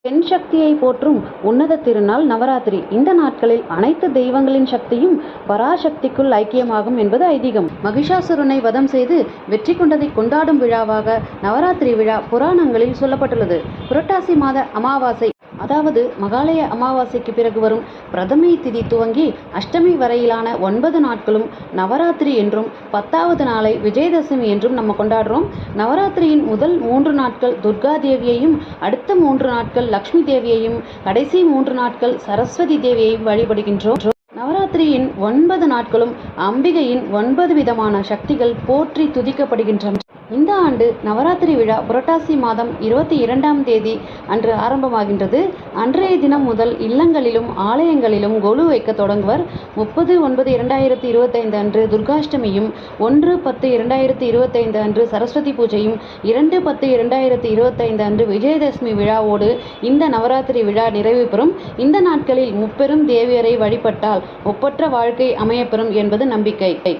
பெண் சக்தியை போற்றும் உன்னத திருநாள் நவராத்திரி. இந்த நாட்களில் அனைத்து தெய்வங்களின் சக்தியும் பராசக்திக்குள் ஐக்கியமாகும் என்பது ஐதீகம். மகிஷாசுரனை வதம் செய்து வெற்றி கொண்டதை கொண்டாடும் விழாவாக நவராத்திரி விழா புராணங்களில் சொல்லப்பட்டுள்ளது. புரட்டாசி மாத அமாவாசை, அதாவது மகாலய அமாவாசைக்கு பிறகு வரும் பிரதமை திதி துவங்கி அஷ்டமி வரையிலான 9 நாட்களும் நவராத்திரி என்றும் 10வது நாளை விஜயதசமி என்றும் நம்ம கொண்டாடுறோம். நவராத்திரியின் முதல் 3 நாட்கள் துர்கா தேவியையும், அடுத்த 3 நாட்கள் லக்ஷ்மி தேவியையும், கடைசி 3 நாட்கள் சரஸ்வதி தேவியையும் வழிபடுகின்றோம். நவராத்திரியின் 9 நாட்களும் அம்பிகையின் 9 விதமான சக்திகள் போற்றி துதிக்கப்படுகின்றன. இந்த ஆண்டு நவராத்திரி விழா புரட்டாசி மாதம் 22ஆம் தேதி அன்று ஆரம்பமாகின்றது. அன்றைய தினம் முதல் இல்லங்களிலும் ஆலயங்களிலும் கொலு வைக்க தொடங்குவர். 30/9/2025 அன்று துர்காஷ்டமியும், 1/10/2025 அன்று சரஸ்வதி பூஜையும், 2/10/2025 அன்று விஜயதசமி விழாவோடு இந்த நவராத்திரி விழா நிறைவு பெறும். இந்த நாட்களில் முப்பெரும் தேவியரை வழிபட்டால் ஒப்பற்ற வாழ்க்கை அமையப்பெறும் என்பது நம்பிக்கை.